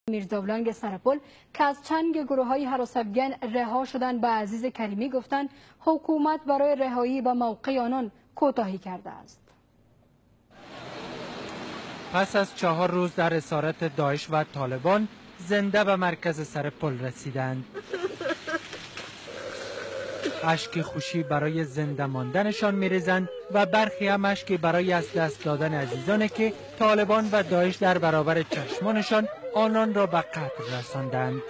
میرزاولنگ سرپل که از چنگ گروه‌های هراس افغان رها شدند به عزیز کریمی گفتند حکومت برای رهایی به موقع آنان کوتاهی کرده است. پس از 4 روز در اسارت داعش و طالبان زنده به مرکز سرپل رسیدند. اشک خوشی برای زنده ماندنشان می‌ریزند و برخی هم اشک برای از دست دادن عزیزانی که طالبان و داعش در برابر چشمانشان آنان را به قتل رساندند.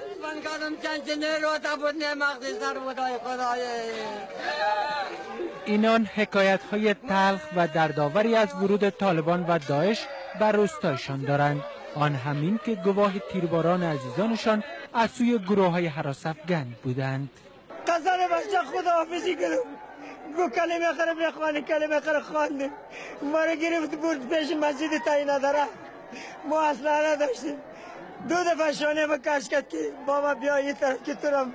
اینان حکایت‌های تلخ و دردآوری از ورود طالبان و داعش بر روستایشان دارند. آن همین که گواه تیرباران عزیزانشان از سوی گروه‌های هراس افغان بودند. قصر بچه خداحافظی کردم، گو کلمه خرم بخوانی، کلمه خرم خواندیم، ما رو گرفت برد پیش مسجد تعیین نداره، ما اصلا نداشتیم. 2 دفعه شانه ما کش کرد که بابا بیا این طرف که تو رو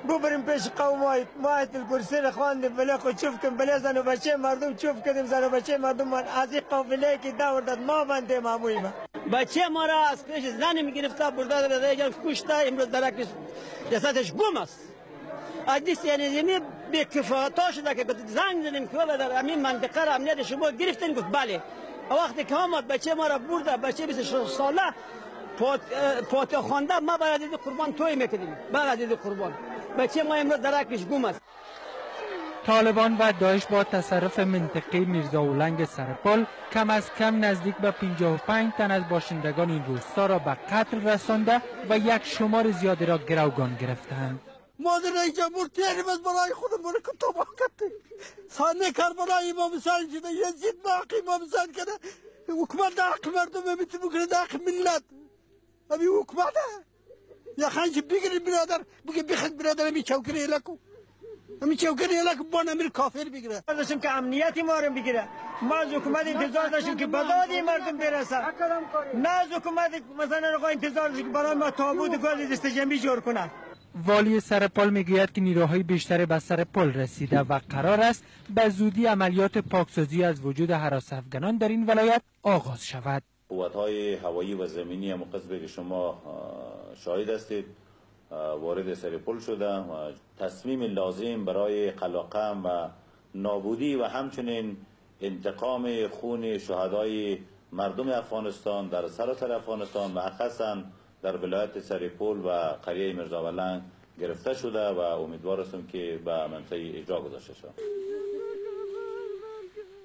ببریم پیش قوم ما آیت الکرسی رو خواندیم، بله خود چوف کردیم، بله زن و بچه مردم چوف کردیم، زن و بچه مردم من از این قافله که دور داد ما بنده معمولی ما. بچه ما را از پیش زن میگرفته برده داده کشته، امروز درکش جسدش گم است. اگه سیانیزمی به کفایتا شده که زنگ زدیم که در همین منطقه را امنیت شما گرفتین، گفت بله. وقتی که آمد بچه ما را برده، بچه 26 ساله پاتو خوانده، ما برای عزیز قربان توی میکنیم، برای عزیز قربان بچه ما امروز درکش گم است. طالبان و داعش با تصرف منطقه میرزاولنگ سرپل کم از کم نزدیک به 55 تن از باشندگان این روستا را به قتل رسانده و یک شمار زیادی را گروگان گرفتند. مادر رئیس جمهور تیریم از برای خودمون رو تباه کرده. سانه کربلای امام حسین شده، یزید با حق امام حسین کرده. حکومت در حق مردم میتونه بکنه، در حق ملت. همین حکومته. یا خانچه بگیرید برادر، بگه بخند برادر همین چوکری الکو. همین چوکری الکو بان امیر کافر بگیره. داشتیم که امنیتی ما رو بگیره. ما از حکومت انتظار داشتیم که بدادی مردم برسه. نه از حکومت مثلا رقا انتظار داشتیم که برای ما تابوت گاز دستجمعی جور کنه. والی سرپل میگوید که نیروهای بیشتری به سرپل رسیده و قرار است به زودی عملیات پاکسازی از وجود هراس افغانان در این ولایت آغاز شود. قوت‌های هوایی و زمینی هم قصبه که شما شاهد هستید وارد سرپل شده و تصمیم لازم برای قلقم و نابودی و همچنین انتقام خون شهدای مردم افغانستان در سراسر افغانستان و خاصا در ولایت سرپل و قریه میرزاولنگ گرفته شده و امیدوار هستم که به منطقه اجرا گذاشته شود.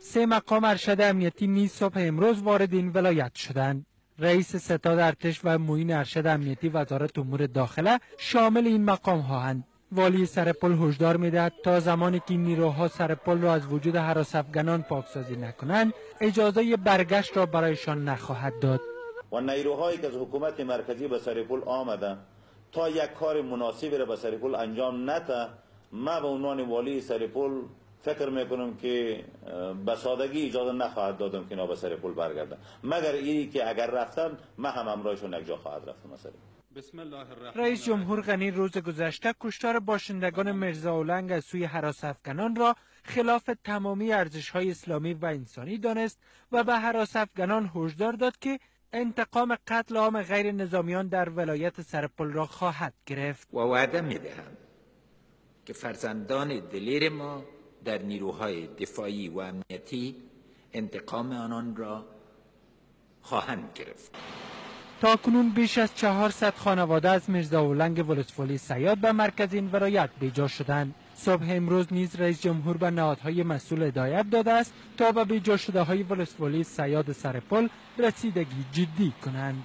3 مقام ارشد امنیتی نیز صبح امروز وارد این ولایت شدند. رئیس ستاد ارتش و معین ارشد امنیتی وزارت امور داخله شامل این مقام هستند. والی سرپل هشدار میدهد تا زمانی که نیروها سرپل را از وجود هراس افغانان پاکسازی نکنند اجازه برگشت را برایشان نخواهد داد. و نیروهایی که از حکومت مرکزی به سرپل آمده تا یک کار مناسبی را به سرپل انجام نده، ما به عنوان والی سرپل فکر میکنم که به سادگی اجازه نخواهد دادم که اینا به سرپل برگردن، مگر اینی که اگر رفتن ما هم همراهشون یک جا خواهد رفتم. رئیس جمهور غنی روز گذشته کشتار باشندگان میرزاولنگ از سوی هراس افغانان را خلاف تمامی ارزش‌های اسلامی و انسانی دانست و به هراس افغانان هشدار داد که انتقام قتل عام غیر نظامیان در ولایت سرپل را خواهد گرفت. و وعده می‌دهم که فرزندان دلیر ما در نیروهای دفاعی و امنیتی انتقام آنان را خواهند گرفت. تاکنون بیش از 400 خانواده از میرزاولنگ ولسوالی صیاد به مرکز این ولایت بیجا شدند. صبح امروز نیز رئیس جمهور به نهادهای مسئول هدایت داده است تا به بیجا شده های ولسوالی صیاد سرپل رسیدگی جدی کنند.